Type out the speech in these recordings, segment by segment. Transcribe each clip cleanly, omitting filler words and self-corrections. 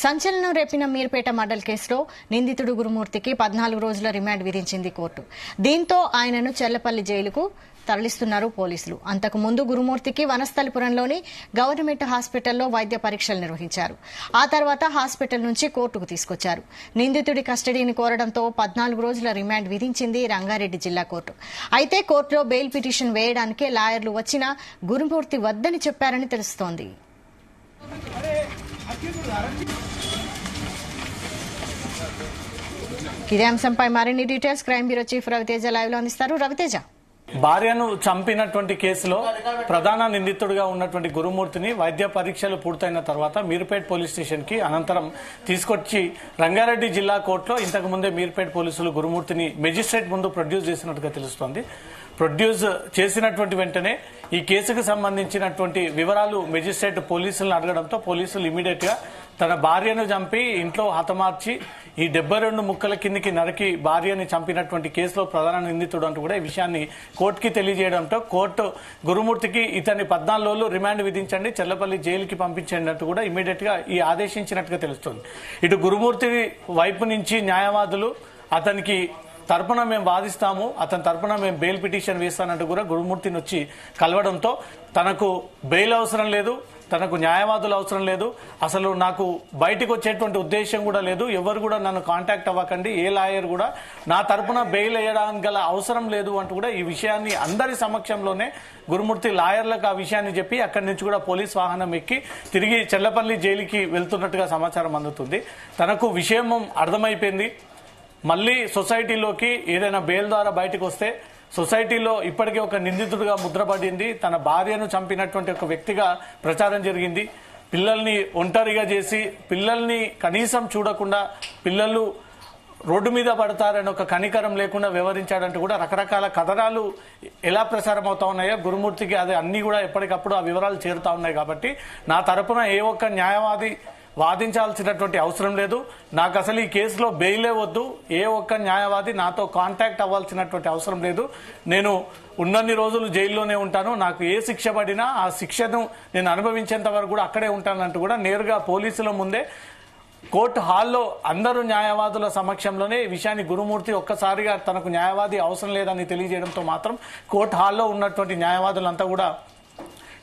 సంచలనం రేపిన మీర్పేట మర్డర్ కేసులో నిందితుడు గురుమూర్తికి 14 రోజుల రిమాండ్ విధించింది కోర్టు. దీంతో ఆయనను చెర్లపల్లి జైలుకు తరలిస్తున్నారు పోలీసులు. అంతకు ముందు గురుమూర్తికి వనస్థలిపురంలోని గవర్నమెంట్ హాస్పిటల్లో వైద్య పరీక్షలు నిర్వహించారు. ఆ తర్వాత హాస్పిటల్ నుంచి కోర్టుకు తీసుకొచ్చారు. నిందితుడి కస్టడీని కోరడంతో 14 రోజుల రిమాండ్ విధించింది రంగారెడ్డి జిల్లా కోర్టు. అయితే కోర్టులో బెయిల్ పిటిషన్ వేయడానికే లాయర్లు వచ్చినా గురుమూర్తి వద్దని చెప్పారని తెలుస్తోంది. ఇదే అంశంపై మరిన్ని details crime bureau chief Ravi Teja live లో అందిస్తారు. రవితేజ, భార్యను చంపినటువంటి కేసులో ప్రధాన నిందితుడిగా ఉన్నటువంటి గురుమూర్తిని వైద్య పరీక్షలు పూర్తయిన తర్వాత మీర్పేట్ పోలీస్ స్టేషన్ కి అనంతరం తీసుకొచ్చి రంగారెడ్డి జిల్లా కోర్టులో ఇంతకు ముందే మీర్పేట్ పోలీసులు గురుమూర్తిని మెజిస్ట్రేట్ ముందు ప్రొడ్యూస్ చేసినట్టుగా తెలుస్తోంది. ప్రొడ్యూస్ చేసినటువంటి వెంటనే ఈ కేసుకు సంబంధించినటువంటి వివరాలు మెజిస్ట్రేట్ పోలీసులను అడగడంతో పోలీసులు ఇమీడియట్ గా తన భార్యను చంపి ఇంట్లో హతమార్చి ఈ 72 ముక్కల కిందికి నరికి భార్యని చంపినటువంటి కేసులో ప్రధాన నిందితుడు అంటూ కూడా ఈ విషయాన్ని కోర్టుకి తెలియజేయడంతో కోర్టు గురుమూర్తికి ఇతన్ని 14 రోజులు రిమాండ్ విధించండి, చెర్లపల్లి జైలుకి పంపించండి అంటూ కూడా ఇమీడియట్ గా ఈ ఆదేశించినట్టుగా తెలుస్తుంది. ఇటు గురుమూర్తి వైపు నుంచి న్యాయవాదులు అతనికి తరపున మేము వాదిస్తాము, అతని తరపున మేము బెయిల్ పిటిషన్ వేస్తానంటూ కూడా గురుమూర్తిని వచ్చి కలవడంతో తనకు బెయిల్ అవసరం లేదు, తనకు న్యాయవాదులు అవసరం లేదు, అసలు నాకు బయటకు వచ్చేటువంటి ఉద్దేశం కూడా లేదు, ఎవరు కూడా నన్ను కాంటాక్ట్ అవ్వకండి, ఏ లాయర్ కూడా నా తరపున బెయిల్ వేయడానికి గల అవసరం లేదు అంటూ కూడా ఈ విషయాన్ని అందరి సమక్షంలోనే గురుమూర్తి లాయర్లకు ఆ విషయాన్ని చెప్పి అక్కడి నుంచి కూడా పోలీస్ వాహనం ఎక్కి తిరిగి చెర్లపల్లి జైలుకి వెళ్తున్నట్టుగా సమాచారం అందుతుంది. తనకు విషయం అర్థమైపోయింది. మళ్లీ సొసైటీలోకి ఏదైనా బెయిల్ ద్వారా బయటకు వస్తే సొసైటీలో ఇప్పటికే ఒక నిందితుడిగా ముద్రపడింది, తన భార్యను చంపినటువంటి ఒక వ్యక్తిగా ప్రచారం జరిగింది. పిల్లల్ని ఒంటరిగా చేసి పిల్లల్ని కనీసం చూడకుండా పిల్లలు రోడ్డు మీద పడతారని ఒక కనికరం లేకుండా వ్యవహరించాడంటూ కూడా రకరకాల కథనాలు ఎలా ప్రసారం అవుతా ఉన్నాయో గురుమూర్తికి అది అన్ని కూడా ఎప్పటికప్పుడు ఆ వివరాలు చేరుతా ఉన్నాయి. కాబట్టి నా తరపున ఏ ఒక్క న్యాయవాది వాదించాల్సినటువంటి అవసరం లేదు, నాకు అసలు ఈ కేసులో బెయిలే వద్దు, ఏ ఒక్క న్యాయవాది నాతో కాంటాక్ట్ అవ్వాల్సినటువంటి అవసరం లేదు, నేను ఉన్నన్ని రోజులు జైల్లోనే ఉంటాను, నాకు ఏ శిక్ష పడినా ఆ శిక్షను నేను అనుభవించేంత వరకు కూడా అక్కడే ఉంటానంటూ కూడా నేరుగా పోలీసుల ముందే కోర్టు హాల్లో అందరూ న్యాయవాదుల సమక్షంలోనే ఈ విషయాన్ని గురుమూర్తి ఒక్కసారిగా తనకు న్యాయవాది అవసరం లేదని తెలియజేయడంతో మాత్రం కోర్టు హాల్లో ఉన్నటువంటి న్యాయవాదులంతా కూడా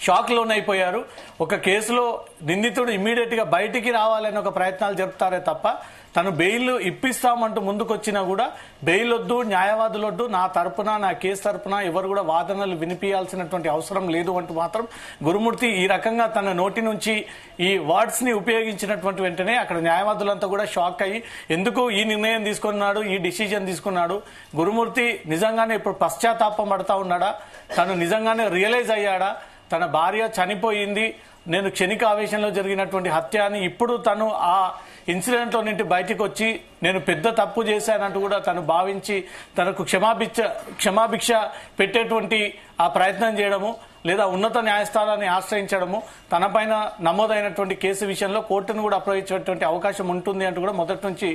షాక్ లోనైపోయారు. ఒక కేసులో నిందితుడు ఇమ్మీడియట్ గా బయటికి రావాలని ఒక ప్రయత్నాలు జరుపుతారే తప్ప తను బెయిల్ ఇప్పిస్తామంటూ ముందుకొచ్చినా కూడా బెయిల్ వద్దు, న్యాయవాదులు వద్దు, నా తరపున నా కేసు తరపున ఎవరు కూడా వాదనలు వినిపించాల్సినటువంటి అవసరం లేదు అంటూ మాత్రం గురుమూర్తి ఈ రకంగా తన నోటి నుంచి ఈ వర్డ్స్ ని ఉపయోగించినటువంటి వెంటనే అక్కడ న్యాయవాదులంతా కూడా షాక్ అయ్యి ఎందుకు ఈ నిర్ణయం తీసుకున్నాడు, ఈ డిసిజన్ తీసుకున్నాడు, గురుమూర్తి నిజంగానే ఇప్పుడు పశ్చాత్తాపం పడతా ఉన్నాడా, తను నిజంగానే రియలైజ్ అయ్యాడా, తన భార్య చనిపోయింది, నేను క్షణిక ఆవేశంలో జరిగినటువంటి హత్య అని ఇప్పుడు తను ఆ ఇన్సిడెంట్ లో నుండి బయటకు వచ్చి నేను పెద్ద తప్పు చేశానంటూ కూడా తను భావించి తనకు క్షమాభిక్ష పెట్టేటువంటి ఆ ప్రయత్నం చేయడము లేదా ఉన్నత న్యాయస్థానాన్ని ఆశ్రయించడము, తన పైన నమోదైనటువంటి కేసు విషయంలో కోర్టును కూడా అప్రయించేటువంటి అవకాశం ఉంటుంది అంటూ కూడా మొదటి నుంచి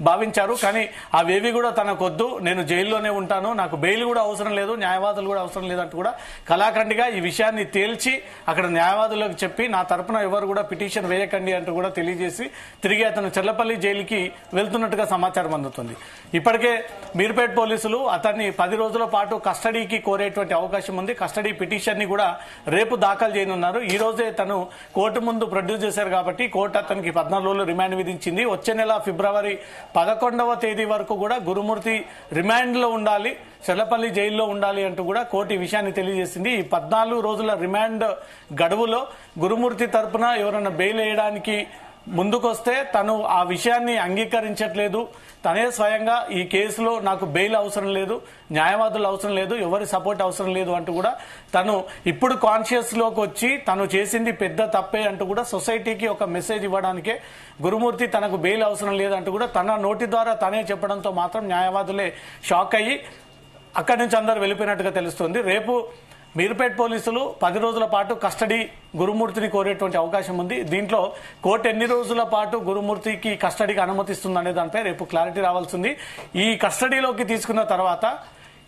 భావించారు. కానీ అవేవి కూడా తనకొద్దు, నేను జైల్లోనే ఉంటాను, నాకు బెయిల్ కూడా అవసరం లేదు, న్యాయవాదులు కూడా అవసరం లేదంటూ కూడా కళాఖండిగా ఈ విషయాన్ని తేల్చి అక్కడ న్యాయవాదులకు చెప్పి నా తరపున ఎవరు కూడా పిటిషన్ వేయకండి అంటూ కూడా తెలియజేసి తిరిగి అతను చెర్లపల్లి జైలుకి వెళ్తున్నట్టుగా సమాచారం అందుతుంది. ఇప్పటికే మీర్పేట్ పోలీసులు అతన్ని 10 రోజుల పాటు కస్టడీకి కోరేటువంటి అవకాశం ఉంది. కస్టడీ పిటిషన్ ని కూడా రేపు దాఖలు చేయనున్నారు. ఈ రోజే తను కోర్టు ముందు ప్రొడ్యూస్ చేశారు కాబట్టి కోర్టు అతనికి 14 రోజులు రిమాండ్ విధించింది. వచ్చే నెల ఫిబ్రవరి 11వ తేదీ వరకు కూడా గురుమూర్తి రిమాండ్ లో ఉండాలి, చెర్లపల్లి జైల్లో ఉండాలి అంటూ కూడా కోర్టు ఈ విషయాన్ని తెలియజేసింది. ఈ 14 రోజుల రిమాండ్ గడువులో గురుమూర్తి తరపున ఎవరైనా బెయిల్ వేయడానికి ముందుకొస్తే తను ఆ విషయాన్ని అంగీకరించట్లేదు, తనే స్వయంగా ఈ కేసులో నాకు బెయిల్ అవసరం లేదు, న్యాయవాదులు అవసరం లేదు, ఎవరి సపోర్ట్ అవసరం లేదు అంటూ కూడా తను ఇప్పుడు కాన్షియస్ లోకి వచ్చి తను చేసింది పెద్ద తప్పే అంటూ కూడా సొసైటీకి ఒక మెసేజ్ ఇవ్వడానికే గురుమూర్తి తనకు బెయిల్ అవసరం లేదంటూ కూడా తన నోటి ద్వారా తనే చెప్పడంతో మాత్రం న్యాయవాదులే షాక్ అయ్యి అక్కడి నుంచి అందరూ వెళ్ళిపోయినట్టుగా తెలుస్తుంది. రేపు మీర్పేట్ పోలీసులు 10 రోజుల పాటు కస్టడీ గురుమూర్తిని కోరేటువంటి అవకాశం ఉంది. దీంట్లో కోర్టు ఎన్ని రోజుల పాటు గురుమూర్తికి కస్టడీకి అనుమతిస్తుంది అనే దానిపై రేపు క్లారిటీ రావాల్సింది. ఈ కస్టడీలోకి తీసుకున్న తర్వాత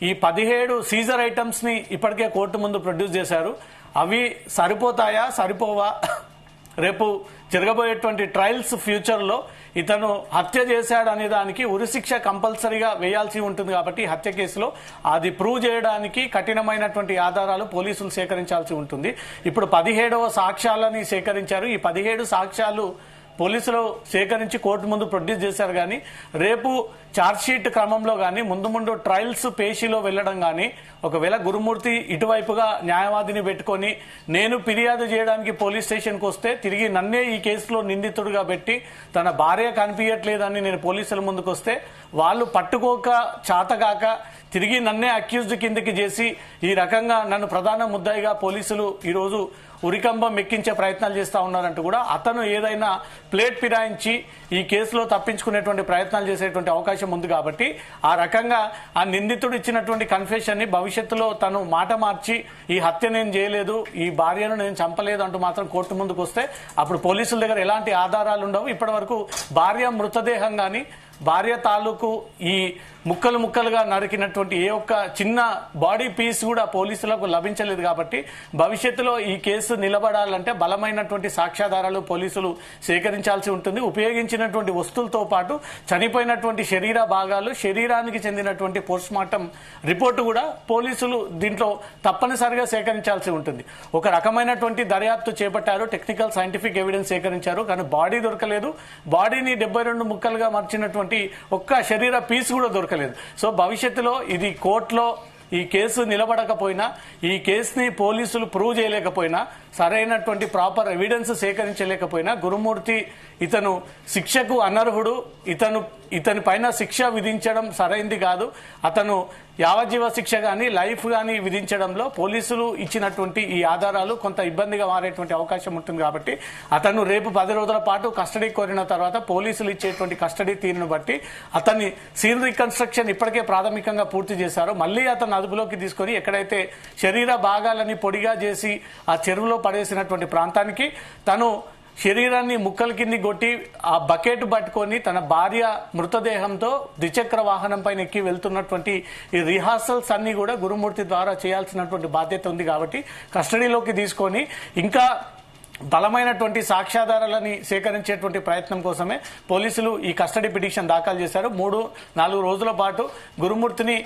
ఈ 17 సీజర్ ఐటమ్స్ ని ఇప్పటికే కోర్టు ముందు ప్రొడ్యూస్ చేశారు. అవి సరిపోతాయా, సరిపోవా, రేపు జరగబోయేటువంటి ట్రయల్స్ ఫ్యూచర్లో ఇతను హత్య చేశాడనే దానికి ఉరిశిక్ష కంపల్సరీగా వేయాల్సి ఉంటుంది కాబట్టి హత్య కేసులో అది ప్రూవ్ చేయడానికి కఠినమైనటువంటి ఆధారాలు పోలీసులు సేకరించాల్సి ఉంటుంది. ఇప్పుడు 17వ సాక్ష్యాలని సేకరించారు. ఈ 17 సాక్ష్యాలు పోలీసులు సేకరించి కోర్టు ముందు ప్రొడ్యూస్ చేశారు. కానీ రేపు ఛార్జ్షీట్ క్రమంలో కానీ ముందు ట్రయల్స్ పేషీలో వెళ్లడం కానీ ఒకవేళ గురుమూర్తి ఇటువైపుగా న్యాయవాదిని పెట్టుకొని నేను ఫిర్యాదు చేయడానికి పోలీస్ స్టేషన్కి వస్తే తిరిగి నన్నే ఈ కేసులో నిందితుడిగా పెట్టి తన భార్య కనిపించట్లేదని నేను పోలీసుల ముందుకు వస్తే వాళ్ళు పట్టుకోక చాతగాక తిరిగి నన్నే అక్యూజ్డ్ కిందకి చేసి ఈ రకంగా నన్ను ప్రధాన ముద్దాయిగా పోలీసులు ఈరోజు ఉరికంబం ఎక్కించే ప్రయత్నాలు చేస్తా ఉన్నారంటూ కూడా అతను ఏదైనా ప్లేట్ ఫిరాయించి ఈ కేసులో తప్పించుకునేటువంటి ప్రయత్నాలు చేసేటువంటి అవకాశం ఉంది. కాబట్టి ఆ రకంగా ఆ నిందితుడు ఇచ్చినటువంటి కన్ఫెషన్ ని భవిష్యత్తులో తను మాట మార్చి ఈ హత్య నేను చేయలేదు, ఈ భార్యను నేను చంపలేదు అంటూ మాత్రం కోర్టు ముందుకు వస్తే అప్పుడు పోలీసుల దగ్గర ఎలాంటి ఆధారాలు ఉండవు. ఇప్పటి వరకు భార్య మృతదేహం గాని భార్య తాలూకు ఈ ముక్కలుగా నరికినటువంటి ఏ ఒక్క చిన్న బాడీ పీస్ కూడా పోలీసులకు లభించలేదు. కాబట్టి భవిష్యత్తులో ఈ కేసు నిలబడాలంటే బలమైనటువంటి సాక్ష్యాధారాలు పోలీసులు సేకరించాల్సి ఉంటుంది. ఉపయోగించినటువంటి వస్తువులతో పాటు చనిపోయినటువంటి శరీర భాగాలు, శరీరానికి చెందినటువంటి పోస్ట్ మార్టం రిపోర్టు కూడా పోలీసులు దీంట్లో తప్పనిసరిగా సేకరించాల్సి ఉంటుంది. ఒక రకమైనటువంటి దర్యాప్తు చేపట్టారు, టెక్నికల్ సైంటిఫిక్ ఎవిడెన్స్ సేకరించారు, కానీ బాడీ దొరకలేదు. బాడీని 72 ముక్కలుగా మార్చినటువంటి ఒక్క శరీర పీస్ కూడా దొరకలేదు. సో భవిష్యత్తులో ఇది కోర్టులో ఈ కేసు నిలబడకపోయినా, ఈ కేసుని పోలీసులు ప్రూవ్ చేయలేకపోయినా, సరైనటువంటి ప్రాపర్ ఎవిడెన్స్ సేకరించలేకపోయినా గురుమూర్తి ఇతను శిక్షకు అనర్హుడు, ఇతని పైన శిక్ష విధించడం సరైంది కాదు. అతను యావజ్జీవ శిక్ష గాని లైఫ్ గాని విధించడంలో పోలీసులు ఇచ్చినటువంటి ఈ ఆధారాలు కొంత ఇబ్బందిగా మారేటువంటి అవకాశం ఉంటుంది. కాబట్టి అతను రేపు 10 రోజుల పాటు కస్టడీ కోరిన తర్వాత పోలీసులు ఇచ్చేటువంటి కస్టడీ తీరును బట్టి అతన్ని సీన్ రికన్స్ట్రక్షన్ ఇప్పటికే ప్రాథమికంగా పూర్తి చేశారు. మళ్ళీ అతను అదుపులోకి తీసుకొని ఎక్కడైతే శరీర భాగాలని పొడిగా చేసి ఆ చెరువులో పడేసినటువంటి ప్రాంతానికి తను శరీరాన్ని ముక్కల కింది కొట్టి ఆ బకెట్ పట్టుకొని తన భార్య మృతదేహంతో ద్విచక్ర వాహనం పైన ఎక్కి వెళ్తున్నటువంటి ఈ రిహార్సల్స్ అన్ని కూడా గురుమూర్తి ద్వారా చేయాల్సినటువంటి బాధ్యత ఉంది. కాబట్టి కస్టడీలోకి తీసుకొని ఇంకా బలమైనటువంటి సాక్ష్యాధారాలని సేకరించేటువంటి ప్రయత్నం కోసమే పోలీసులు ఈ కస్టడీ పిటిషన్ దాఖలు చేశారు. 3-4 రోజుల పాటు గురుమూర్తిని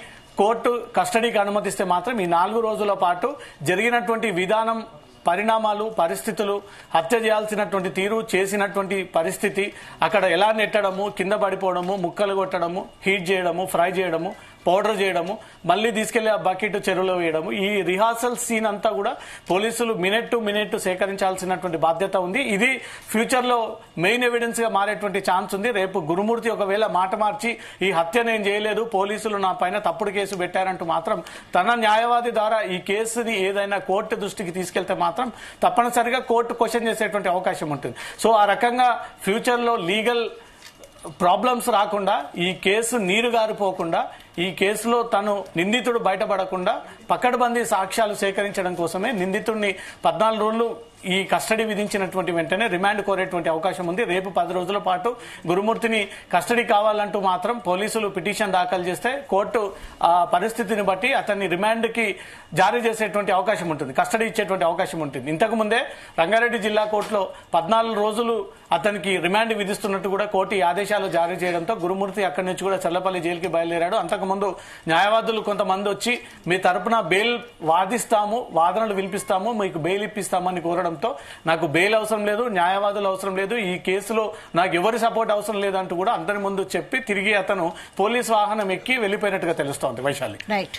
కోర్టు కస్టడీకి అనుమతిస్తే మాత్రం ఈ 4 రోజుల పాటు జరిగినటువంటి విధానం, పరిణామాలు, పరిస్థితులు, హత్య చేయాల్సినటువంటి తీరు, చేసినటువంటి పరిస్థితి, అక్కడ ఎలా నెట్టడము, కింద పడిపోవడము, ముక్కలు కొట్టడము, హీట్ చేయడము, ఫ్రై చేయడము, పౌడర్ చేయడము, మళ్ళీ తీసుకెళ్లి ఆ బకెట్ చెరువులో వేయడము, ఈ రిహార్సల్ సీన్ అంతా కూడా పోలీసులు మినిట్ టు మినిట్ సేకరించాల్సినటువంటి బాధ్యత ఉంది. ఇది ఫ్యూచర్ లో మెయిన్ ఎవిడెన్స్ గా మారేటువంటి ఛాన్స్ ఉంది. రేపు గురుమూర్తి ఒకవేళ మాట మార్చి ఈ హత్య నేను చేయలేదు, పోలీసులు నా పైన తప్పుడు కేసు పెట్టారంటూ మాత్రం తన న్యాయవాది ద్వారా ఈ కేసుని ఏదైనా కోర్టు దృష్టికి తీసుకెళ్తే మాత్రం తప్పనిసరిగా కోర్టు క్వశ్చన్ చేసేటువంటి అవకాశం ఉంటుంది. సో ఆ రకంగా ఫ్యూచర్ లో లీగల్ ప్రాబ్లమ్స్ రాకుండా, ఈ కేసు నీరు గారిపోకుండా, ఈ కేసులో తను నిందితుడు బయటపడకుండా పకడ్బందీ సాక్ష్యాలు సేకరించడం కోసమే నిందితుడిని 14 రోజులు ఈ కస్టడీ విధించినటువంటి వెంటనే రిమాండ్ కోరేటువంటి అవకాశం ఉంది. రేపు 10 రోజుల పాటు గురుమూర్తిని కస్టడీ కావాలంటూ మాత్రం పోలీసులు పిటిషన్ దాఖలు చేస్తే కోర్టు ఆ పరిస్థితిని బట్టి అతన్ని రిమాండ్ కి జారీ చేసేటువంటి అవకాశం ఉంటుంది, కస్టడీ ఇచ్చేటువంటి అవకాశం ఉంటుంది. ఇంతకు ముందే రంగారెడ్డి జిల్లా కోర్టులో 14 రోజులు అతనికి రిమాండ్ విధిస్తున్నట్టు కూడా కోర్టు ఆదేశాలు జారీ చేయడంతో గురుమూర్తి అక్కడి నుంచి కూడా చల్లపల్లి జైలుకి బయలుదేరాడు. అంతకుముందు న్యాయవాదులు కొంతమంది వచ్చి మీ తరపున బెయిల్ వాదిస్తాము, వాదనలు వినిపిస్తాము, మీకు బెయిల్ ఇప్పిస్తామని కోరడంతో నాకు బెయిల్ అవసరం లేదు, న్యాయవాదులు అవసరం లేదు, ఈ కేసులో నాకు ఎవరి సపోర్ట్ అవసరం లేదంటూ కూడా అందరి ముందు చెప్పి తిరిగి అతను పోలీస్ వాహనం ఎక్కి వెళ్లిపోయినట్టుగా తెలుస్తోంది. వైశాలి. రైట్.